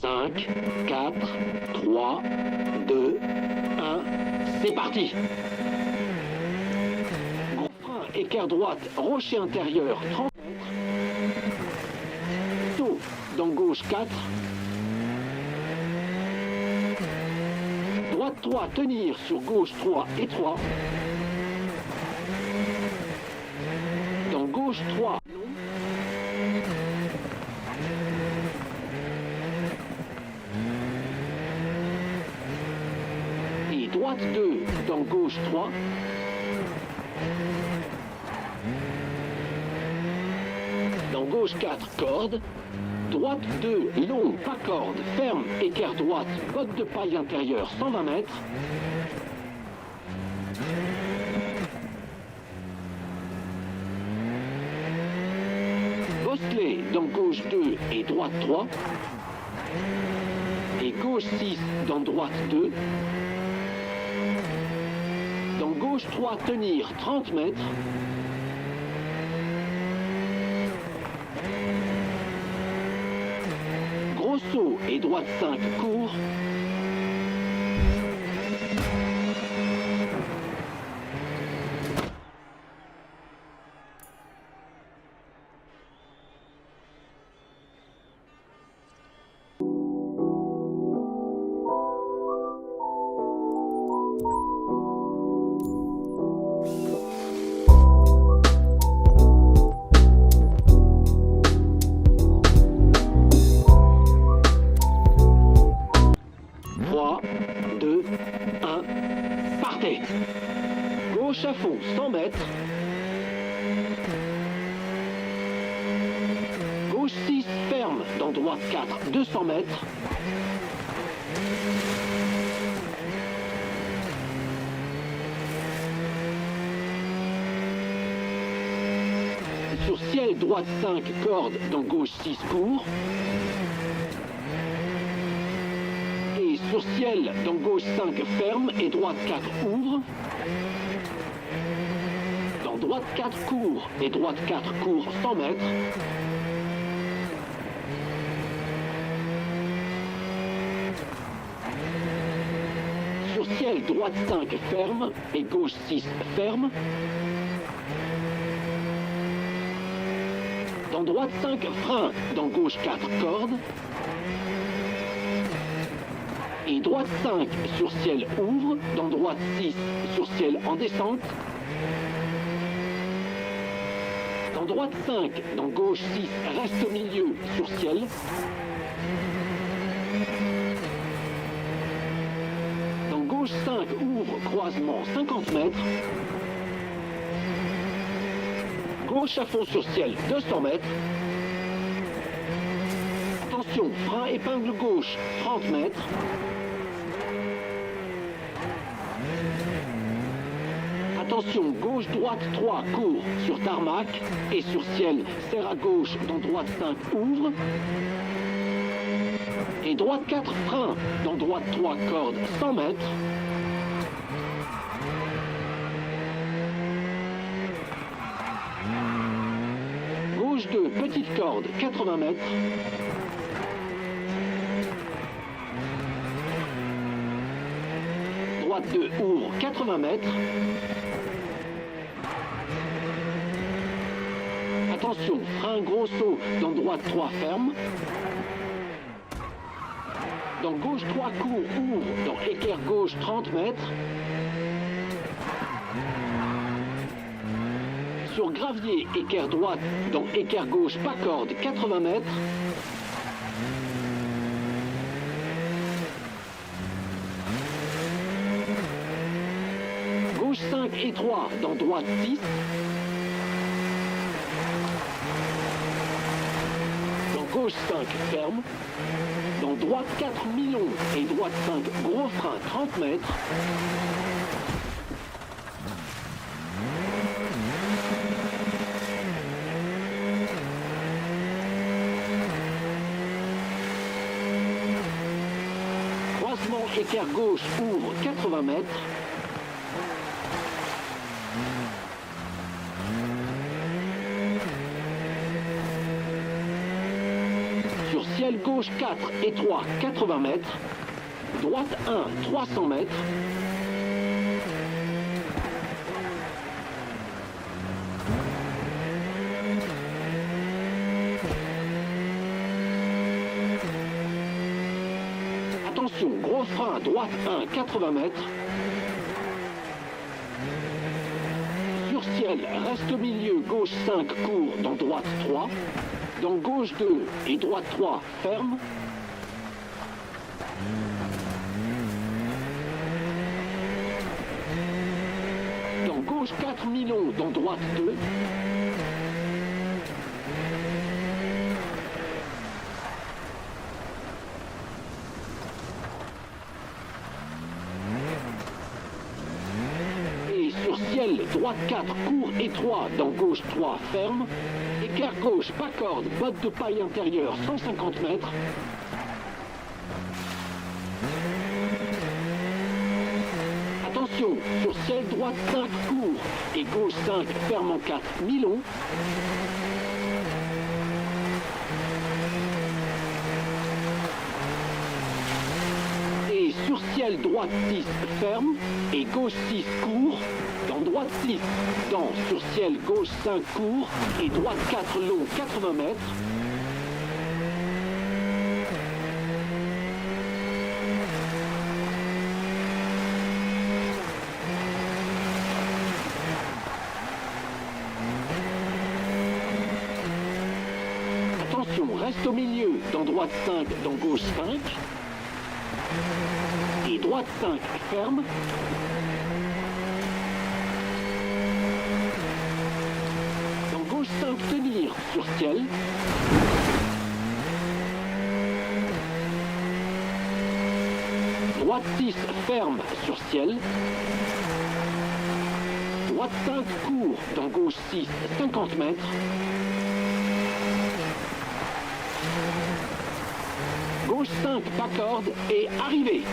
5, 4, 3, 2, 1, c'est parti. Gros frein, écart droite, rocher intérieur, 30 mètres. Saut dans gauche 4. Droite 3, tenir sur gauche 3 et 3. Dans gauche 3, long. Et droite 2, dans gauche 3. Dans gauche 4, corde. Droite 2, long, pas corde, ferme, écart droite, botte de paille intérieure, 120 mètres. Bosselet dans gauche 2 et droite 3. Et gauche 6 dans droite 2. Dans gauche 3, tenir, 30 mètres. Saut et droite 5, court. Gauche à fond, 100 mètres. Gauche 6, ferme, dans droite 4, 200 mètres. Sur ciel, droite 5, corde, dans gauche 6, court. Sur ciel, dans gauche 5, ferme et droite 4, ouvre. Dans droite 4, court et droite 4, court, 100 mètres. Sur ciel, droite 5, ferme et gauche 6, ferme. Dans droite 5, frein, dans gauche 4, corde. Et droite 5, sur ciel ouvre, dans droite 6, sur ciel en descente. Dans droite 5, dans gauche 6, reste au milieu, sur ciel. Dans gauche 5, ouvre, croisement, 50 mètres. Gauche à fond sur ciel, 200 mètres. Attention, frein épingle gauche, 30 mètres. Attention, gauche-droite 3, court sur tarmac et sur ciel, serre à gauche, dans droite 5, ouvre. Et droite 4, frein, dans droite 3, corde, 100 mètres. Gauche 2, petite corde, 80 mètres. Droite 2, ouvre, 80 mètres. Attention, frein gros saut, dans droite 3, ferme. Dans gauche 3, court, ouvre, dans équerre gauche 30 mètres. Sur gravier, équerre droite, dans équerre gauche, pas corde, 80 mètres. Gauche 5 et 3, dans droite 6. Gauche 5, ferme. Dans droite 4, mi-long et droite 5, gros frein, 30 mètres. Croisement équerre gauche, ouvre, 80 mètres. ciel gauche 4, étroit 80 mètres. Droite 1, 300 mètres. Attention, gros frein, droite 1, 80 mètres. Sur ciel, reste au milieu, gauche 5, court, dans droite 3. Dans gauche 2 et droite 3, ferme. Dans gauche 4, mi-long, dans droite 2. Et sur ciel, droite 4, court, étroit, dans gauche 3, ferme. Écart gauche, pas corde, botte de paille intérieure, 150 mètres. Attention, sur ciel droite 5 court et gauche 5 ferme en 4 mi-long. Et sur ciel droite 6 ferme et gauche 6 court. Dans droite 6, dans sur ciel gauche 5 court et droite 4 long 80 mètres. Attention, reste au milieu, dans droite 5, dans gauche 5. Et droite 5, ferme. Dans gauche 5, tenir, sur ciel. Droite 6, ferme, sur ciel. Droite 5, court, dans gauche 6, 50 mètres. Gauche 5, pas corde et arrivée.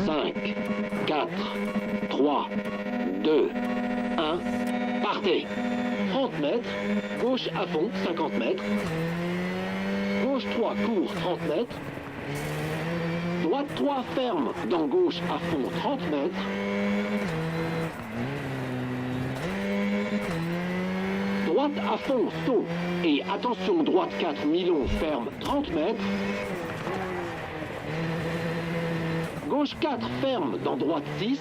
Cinq, 4, 3, 2, 1, partez. 30 mètres, gauche à fond, 50 mètres. Gauche 3, court, 30 mètres. Droite 3, ferme, dans gauche à fond, 30 mètres. Droite à fond, saut. Et attention, droite 4, mi-long, ferme, 30 mètres. Gauche 4, ferme, dans droite 6.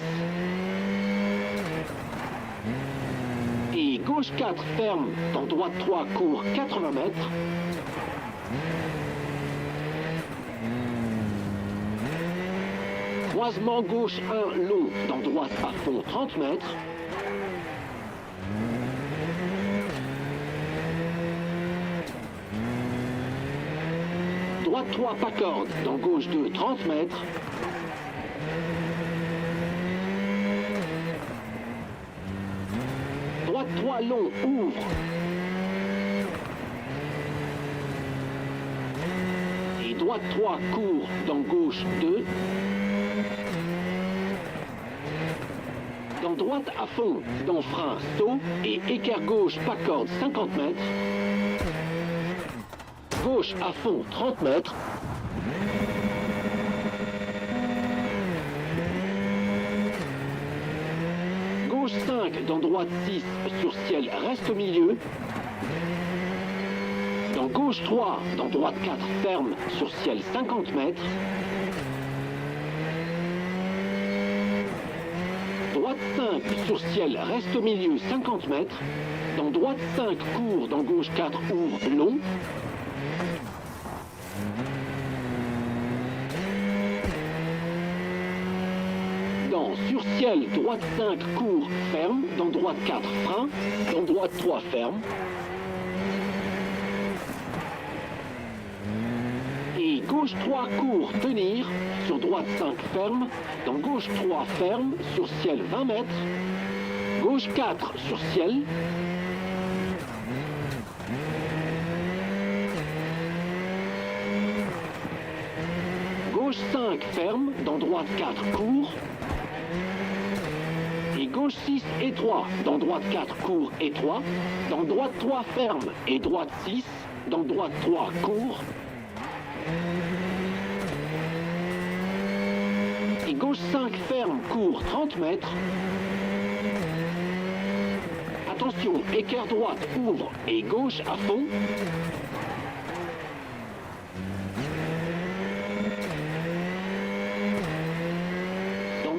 Et gauche 4, ferme, dans droite 3, court, 80 mètres. Croisement gauche 1, long, dans droite à fond, 30 mètres. Droite 3, pas corde, dans gauche 2, 30 mètres. Droite 3, long, ouvre. Et droite 3, court, dans gauche 2. Dans droite à fond, dans frein, saut. Et écart gauche, pas corde, 50 mètres. Gauche à fond, 30 mètres. Gauche 5, dans droite 6, sur ciel, reste au milieu. Dans gauche 3, dans droite 4, ferme, sur ciel, 50 mètres. Droite 5, sur ciel, reste au milieu, 50 mètres. dans droite 5, court, dans gauche 4, ouvre, long. Sur ciel, droite 5, court, ferme, dans droite 4, frein, dans droite 3, ferme. Et gauche 3, court, tenir, sur droite 5, ferme, dans gauche 3, ferme, sur ciel 20 mètres. Gauche 4, sur ciel. Gauche 5, ferme, dans droite 4, court. Et gauche 6, étroit, dans droite 4, court, étroit, dans droite 3, ferme, et droite 6, dans droite 3, court, et gauche 5, ferme, court, 30 mètres, attention, équerre droite, ouvre, et gauche à fond,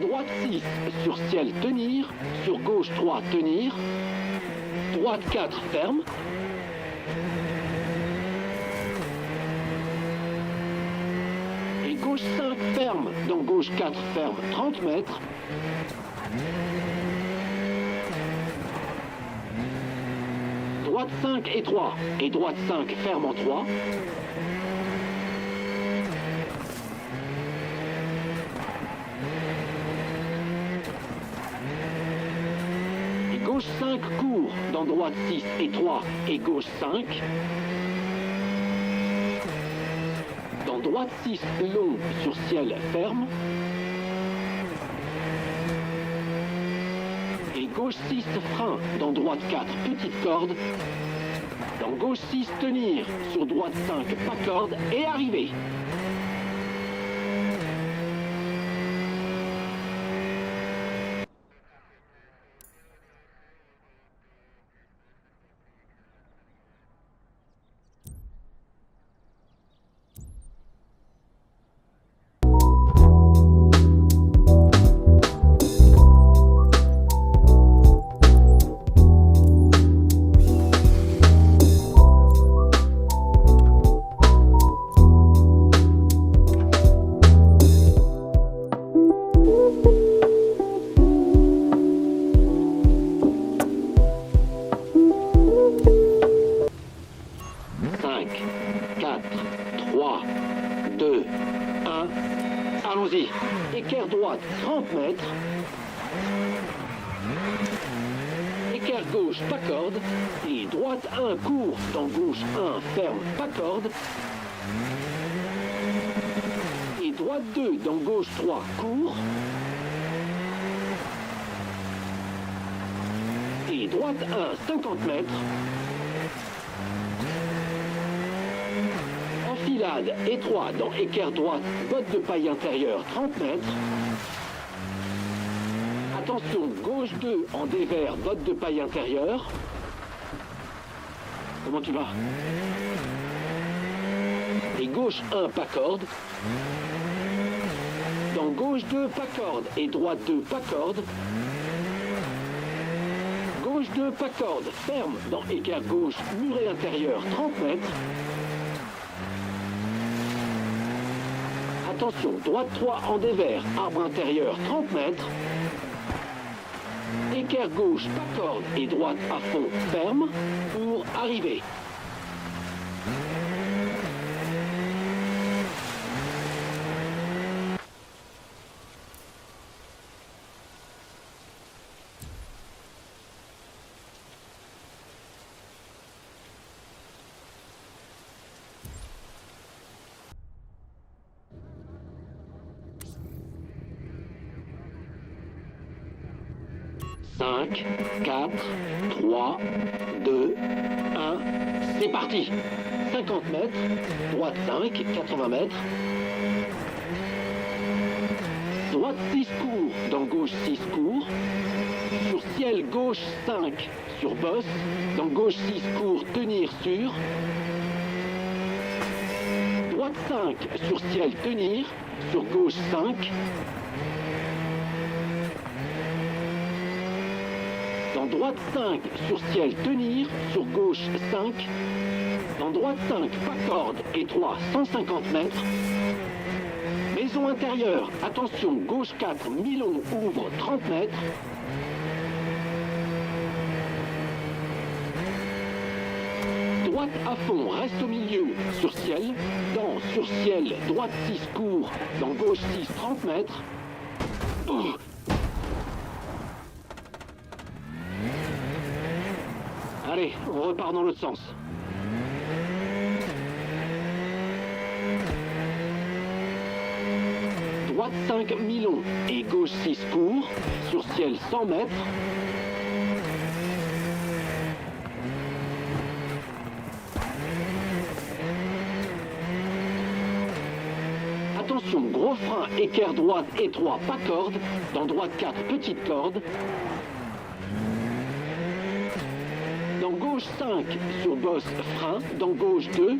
droite 6, sur ciel tenir, sur gauche 3 tenir, droite 4 ferme, et gauche 5 ferme, dans gauche 4 ferme 30 mètres, droite 5 étroit, et droite 5 ferme en 3, gauche 5 court, dans droite 6 étroit et gauche 5. Dans droite 6 long sur ciel ferme. Et gauche 6 frein, dans droite 4 petite corde. Dans gauche 6 tenir, sur droite 5 pas corde et arriver. Allons-y. Équerre droite, 30 mètres. Équerre gauche, pas corde. Et droite 1, court. Dans gauche 1, ferme, pas corde. Et droite 2, dans gauche 3, court. Et droite 1, 50 mètres. Enfilade, étroit, dans équerre droite, botte de paille intérieure, 30 mètres. Attention, gauche 2, en dévers, botte de paille intérieure. Comment tu vas? Et gauche 1, pas corde. Dans gauche 2, pas corde. Et droite 2, pas corde. Gauche 2, pas corde. Ferme, dans équerre gauche, muret intérieur, 30 mètres. Attention, droite 3 en dévers, arbre intérieur 30 mètres. Équerre gauche, pas corde et droite à fond, ferme, pour arriver. Cinq, 4, 3, 2, 1, c'est parti. 50 mètres, droite 5, 80 mètres. Droite 6 court, dans gauche 6 court. Sur ciel gauche 5, sur bosse. Dans gauche 6 court, tenir sur. Droite 5, sur ciel tenir. Sur gauche 5. Dans droite 5 sur ciel tenir, sur gauche 5. Dans droite 5, pas corde, étroit 150 mètres. Maison intérieure, attention, gauche 4, mi-long, ouvre 30 mètres. Droite à fond, reste au milieu, sur ciel. Dans, sur ciel, droite 6, court. Dans gauche 6, 30 mètres. Oh. Allez, on repart dans l'autre sens. Droite 5, mi-long et gauche 6, court. Sur ciel 100 mètres. Attention, gros frein, équerre droite étroit, pas corde. Dans droite 4, petite corde. Dans gauche 5, sur bosse, frein. Dans gauche 2.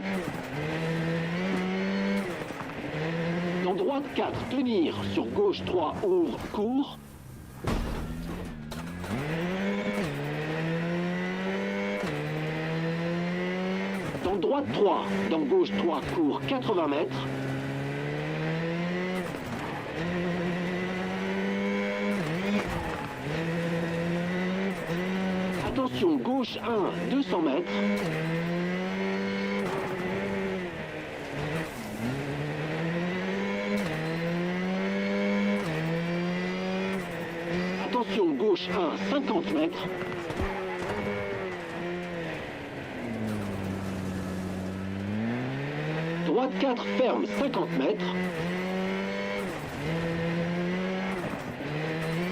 Dans droite 4, tenir. Sur gauche 3, ouvre, court. Dans droite 3, dans gauche 3, court, 80 mètres. Attention, gauche 1, 200 mètres. Attention, gauche 1, 50 mètres. Droite 4, ferme, 50 mètres.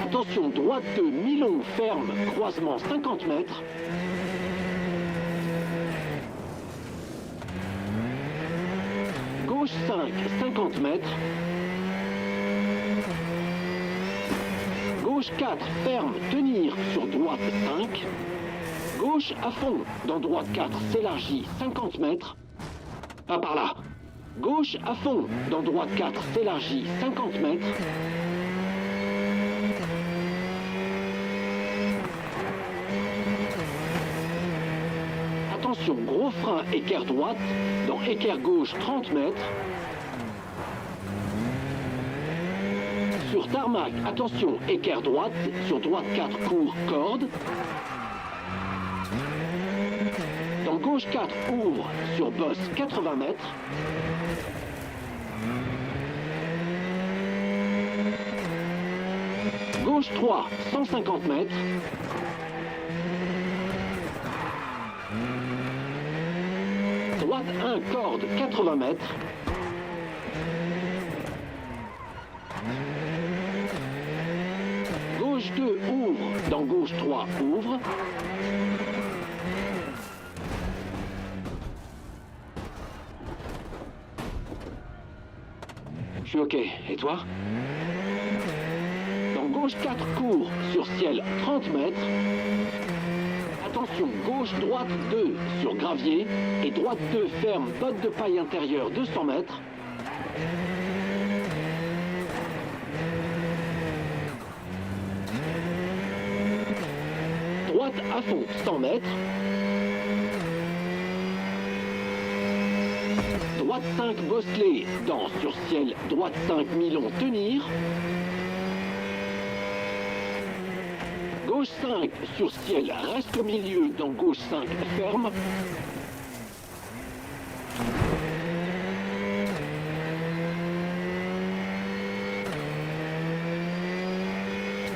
Attention, droite 2, mi-long, ferme, croisement 50 mètres. Gauche 5, 50 mètres. Gauche 4, ferme, tenir, sur droite 5. Gauche à fond, dans droite 4, s'élargit 50 mètres. Pas par là. Gauche à fond, dans droite 4, s'élargit 50 mètres. Attention, gros frein, équerre droite, dans équerre gauche 30 mètres. Sur tarmac, attention, équerre droite, sur droite 4, court, corde. Dans gauche 4, ouvre, sur bosse 80 mètres. Gauche 3, 150 mètres. Droite 1, corde, 80 mètres. Gauche 2, ouvre. Dans gauche 3, ouvre. Je suis OK. Et toi? Dans gauche 4, court. Sur ciel, 30 mètres. Attention, gauche, droite 2 sur gravier et droite 2 ferme, botte de paille intérieure 200 mètres. Droite à fond, 100 mètres. Droite 5, bosselet, dans sur ciel, droite 5, mi-long, tenir. Gauche 5, sur ciel, reste au milieu, dans gauche 5, ferme.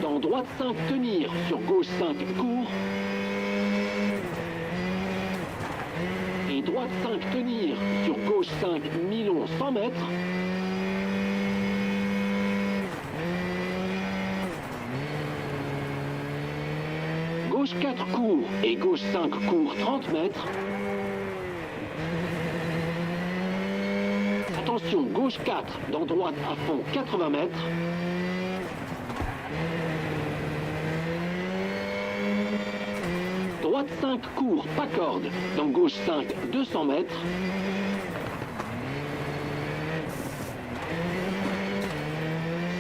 Dans droite 5, tenir, sur gauche 5, court. Et droite 5, tenir, sur gauche 5, mi-long, 100 mètres. Gauche 4 court et gauche 5 court 30 mètres. Attention, gauche 4, dans droite à fond 80 mètres. Droite 5 court, pas corde, dans gauche 5 200 mètres.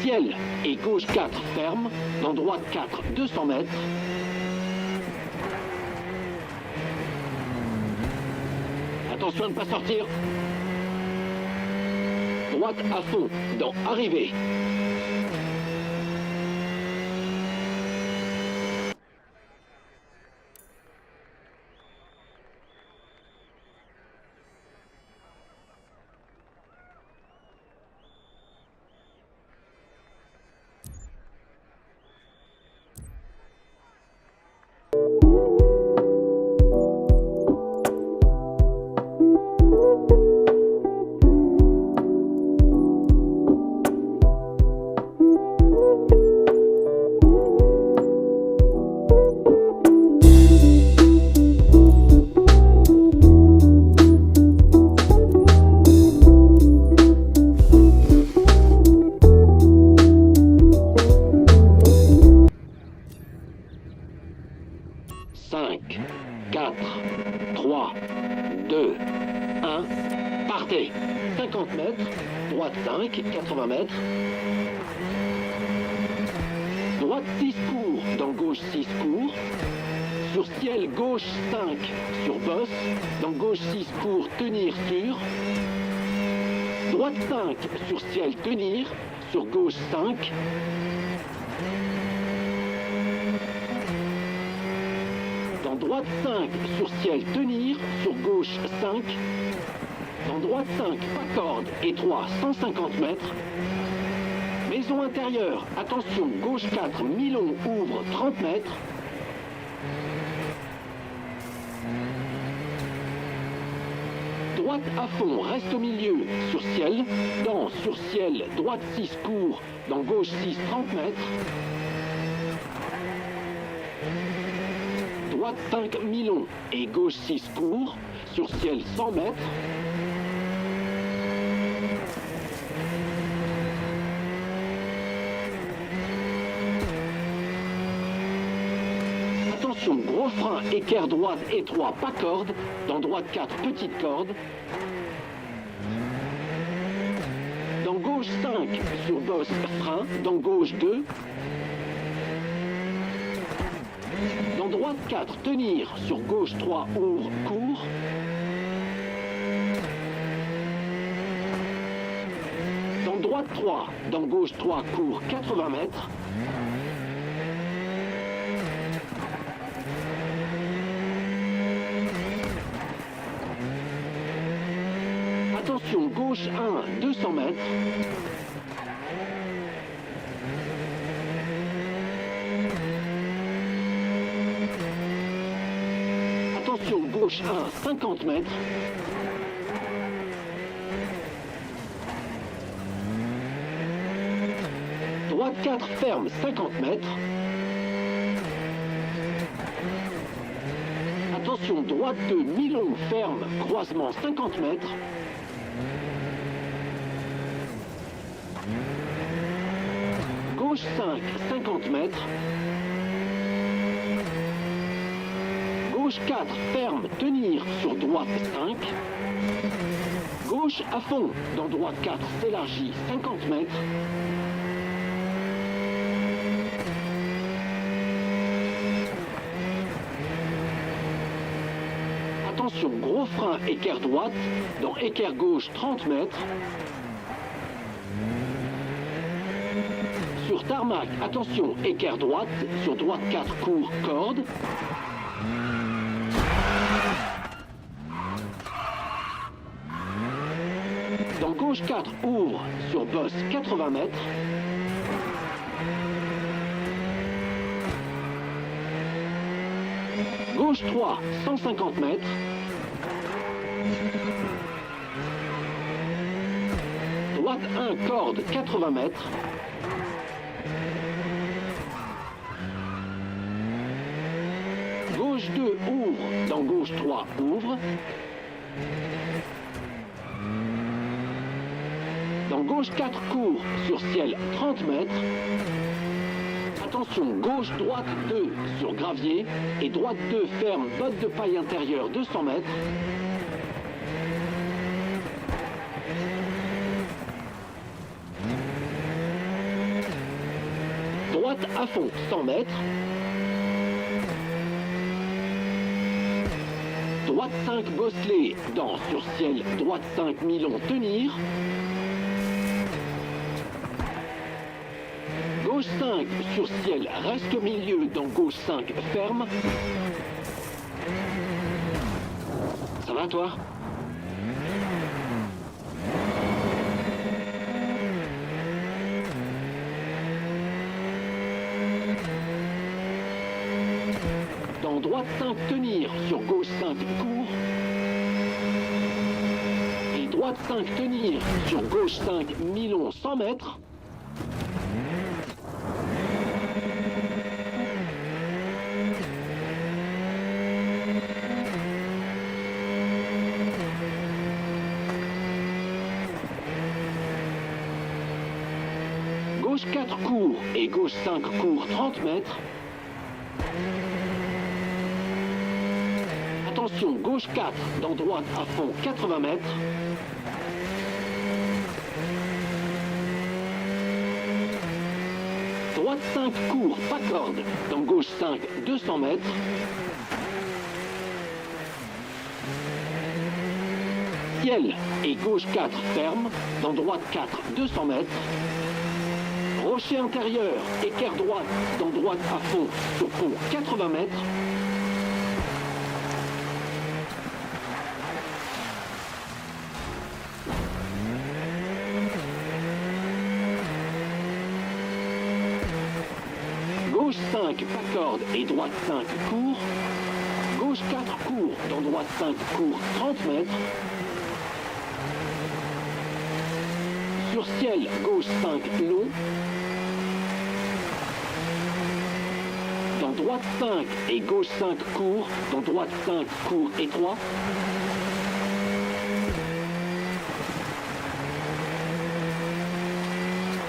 Ciel et gauche 4 ferme, dans droite 4 200 mètres. Attention à ne pas sortir. Droite à fond, dans arrivée. Cinq, 4, 3, 2, 1, partez. 50 mètres, droite 5, 80 mètres. Droite 6 court, dans gauche 6 court. Sur ciel gauche 5, sur bosse. Dans gauche 6 court, tenir sur. Droite 5, sur ciel tenir. Sur gauche 5. Dans droite 5, sur ciel tenir. Sur gauche 5. Dans droite 5, pas corde, étroit 150 mètres. Maison intérieure, attention, gauche 4, mi-long, ouvre 30 mètres. Droite à fond, reste au milieu, sur ciel. Dans, sur ciel, droite 6 court, dans gauche 6, 30 mètres. Droite 5, mi-long et gauche 6 court, sur ciel 100 mètres. Attention, gros frein, équerre droite étroit, pas corde. Dans droite 4, petite corde. Dans gauche 5, sur bosse, frein. Dans gauche 2. Dans droite 4, tenir. Sur gauche 3, ouvre, court. Dans droite 3, dans gauche 3, court, 80 mètres. Attention, gauche 1, 200 mètres. Attention, gauche 1, 50 mètres. Droite 4, ferme, 50 mètres. Attention, droite 2, mi-long, ferme, croisement 50 mètres. Gauche 5, 50 mètres. Gauche 4, ferme, tenir, sur droite 5. Gauche à fond, dans droite 4, s'élargit, 50 mètres. Attention, gros frein, équerre droite, dans équerre gauche 30 mètres. Sur tarmac, attention, équerre droite, sur droite 4, court, corde. Dans gauche 4, ouvre, sur bosse 80 mètres. Gauche 3, 150 mètres. Droite 1, corde, 80 mètres. Gauche 2, ouvre. Dans gauche 3, ouvre. Dans gauche 4, court. Sur ciel, 30 mètres. Attention, gauche, droite 2 sur gravier et droite 2 ferme, botte de paille intérieure 200 mètres. Droite à fond 100 mètres. Droite droite 5 bosselé dans sur ciel, droite 5 mi-long tenir. Gauche 5 sur ciel, reste au milieu dans gauche 5 ferme. Ça va toi? Dans droite 5 tenir, sur gauche 5 court. Et droite 5 tenir, sur gauche 5 mi-long 100 mètres. Gauche 4 court et gauche 5 court 30 mètres. Attention, gauche 4 dans droite à fond 80 mètres. Droite 5 court, pas corde, dans gauche 5 200 mètres. Ciel et gauche 4 ferme, dans droite 4 200 mètres. Rocher intérieur, équerre droite, dans droite à fond, sur fond 80 mètres. Gauche 5, pas corde et droite 5 court. Gauche 4 court, dans droite 5 court 30 mètres. Sur ciel, gauche 5 long. Dans droite 5 et gauche 5 court, dans droite 5 court étroit.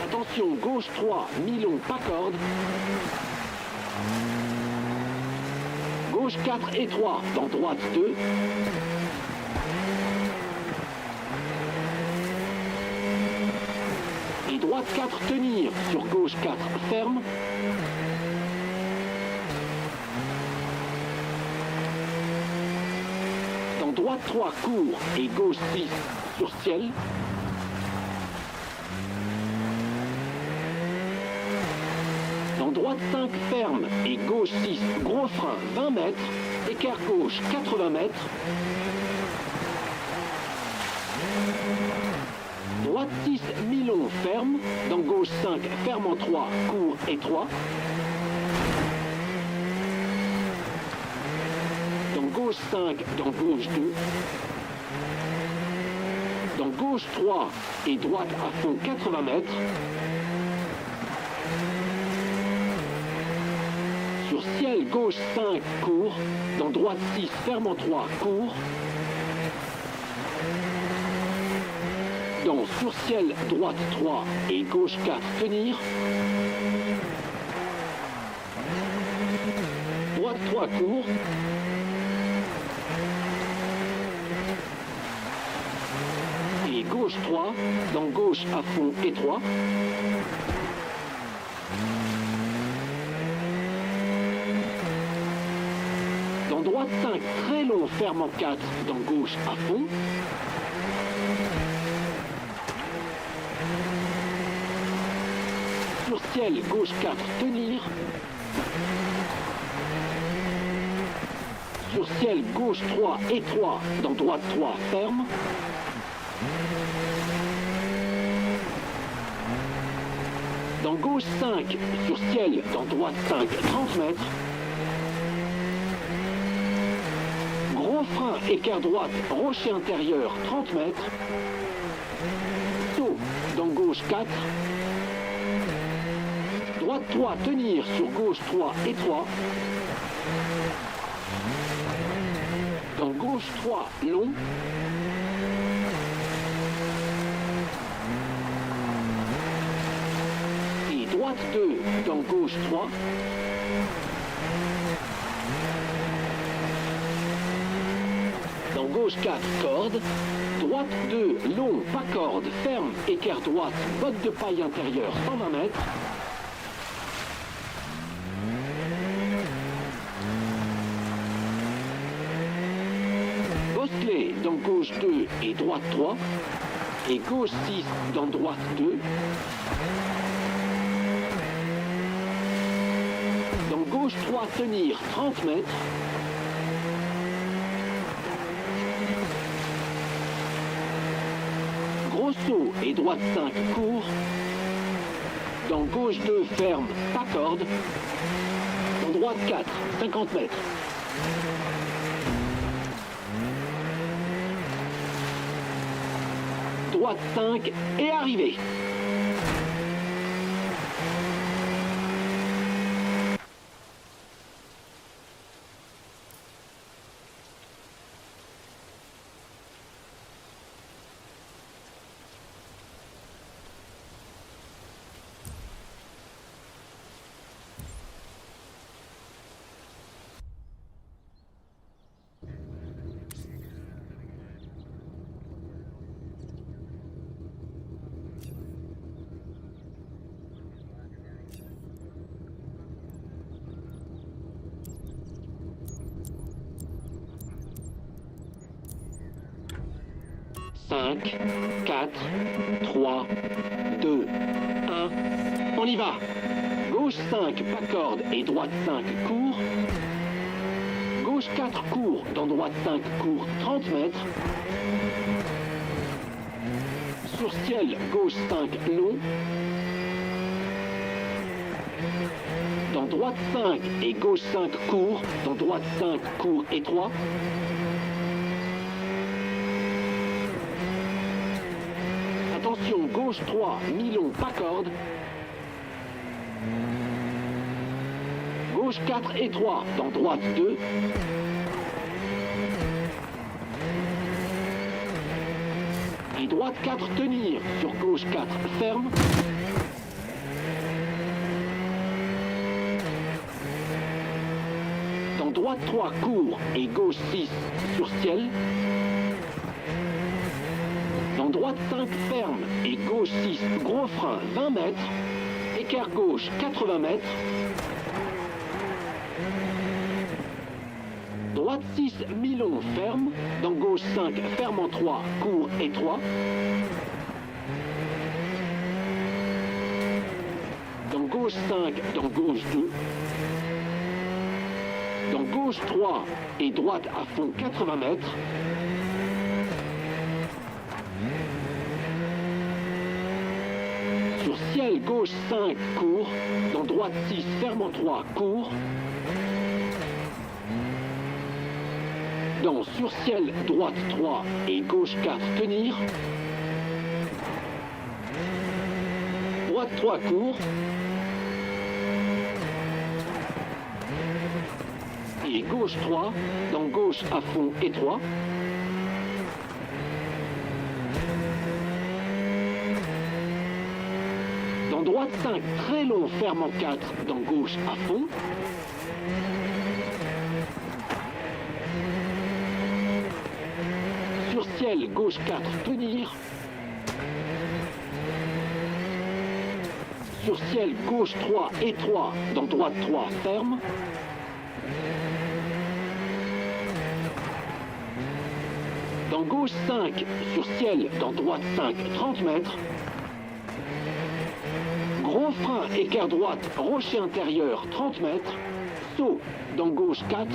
Attention, gauche 3, mi-long, pas corde. Gauche 4 étroit, dans droite 2. Et droite 4 tenir, sur gauche 4 ferme. Dans droite 3 court et gauche 6 sur ciel. Dans droite 5 ferme et gauche 6 gros frein 20 mètres. Écart gauche 80 mètres. Droite 6 mi-long ferme. Dans gauche 5 ferme en 3 court étroit. Dans gauche 5 dans gauche 2. Dans gauche 3 et droite à fond 80 mètres. Sur ciel gauche 5 court, dans droite 6 ferme en 3 court. Dans sur ciel droite 3 et gauche 4 tenir. Droite 3 court. Et gauche 3, dans gauche à fond étroit. Dans droite 5, très long, ferme en 4, dans gauche à fond. Sur ciel, gauche 4, tenir. Sur ciel, gauche 3, étroit, dans droite 3, ferme. Dans gauche 5, sur ciel, dans droite 5, 30 mètres. Gros frein, écart droite, rocher intérieur, 30 mètres. Saut, dans gauche 4. Droite 3, tenir, sur gauche 3, étroit. Dans gauche 3, long. Et droite 2, dans gauche 3. Dans gauche 4, corde. Droite 2, long, pas corde, ferme, écart droite, botte de paille intérieure, 120 mètres. gauche 2 et droite 3. Et gauche 6 dans droite 2. Dans gauche 3, tenir 30 mètres. Gros saut et droite 5, court. Dans gauche 2, ferme, pas corde. Dans droite 4, 50 mètres. Droite 5 et arrivée. Cinq, 4, 3, 2, 1, on y va. Gauche 5, pas corde et droite 5, court. Gauche 4, court, dans droite 5, court, 30 mètres. Sur ciel, gauche 5, long. Dans droite 5 et gauche 5, court, dans droite 5, court, étroit. Attention, gauche 3, mi-long, pas corde. Gauche 4, étroit, dans droite 2. Et droite 4, tenir, sur gauche 4, ferme. Dans droite 3, court, et gauche 6, sur ciel. Dans droite 5, ferme, et gauche 6, gros frein, 20 mètres. Écart gauche, 80 mètres. Droite 6, mi-long, ferme. Dans gauche 5, ferme en 3, court, étroit. Dans gauche 5, dans gauche 2. Dans gauche 3 et droite à fond, 80 mètres. Sur ciel, gauche 5, court. Dans droite 6, ferme en 3, court. Dans sur ciel, droite 3 et gauche 4, tenir. Droite 3, court. Et gauche 3, dans gauche à fond, étroit. Dans droite 5, très long, ferme en 4, dans gauche à fond. Sur ciel, gauche 4, tenir. Sur ciel, gauche 3, étroit, dans droite 3, ferme. Dans gauche 5, sur ciel, dans droite 5, 30 mètres. Gros frein, écart droite, rocher intérieur, 30 mètres. Saut, dans gauche 4.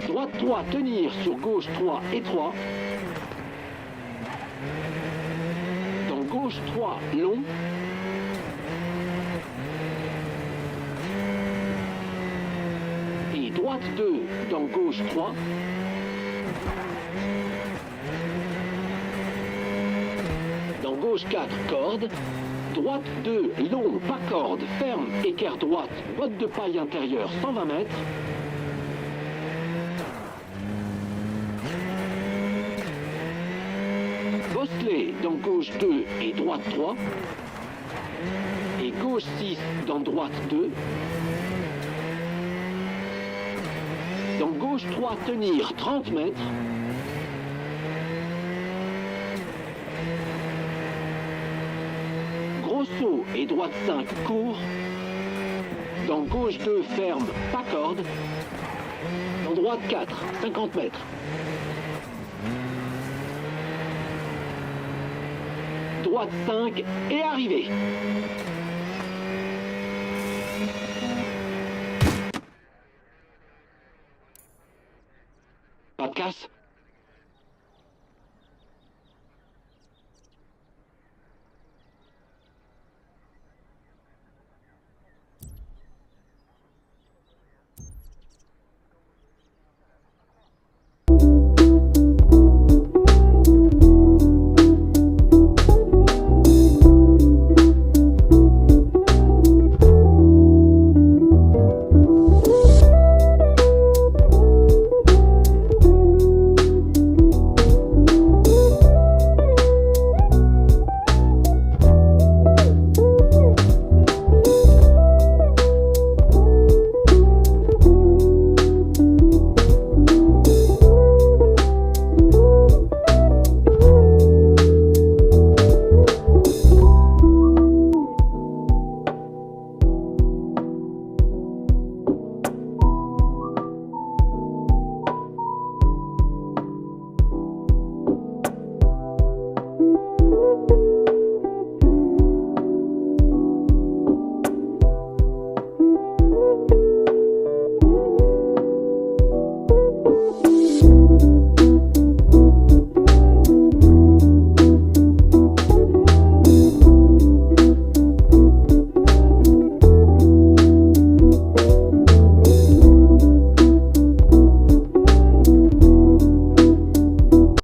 Droite 3, tenir, sur gauche 3, étroit. Dans gauche 3, long. Et droite 2, dans gauche 3. Dans gauche 4, corde. Droite 2, long, pas corde, ferme, écart droite, botte de paille intérieure, 120 mètres. Bosselet, dans gauche 2 et droite 3. Et gauche 6, dans droite 2. Dans gauche 3, tenir, 30 mètres. Gros saut et droite 5, court. Dans gauche 2, ferme, pas corde. Dans Droite 4, 50 mètres. Droite 5 et arrivée. Pas de casse?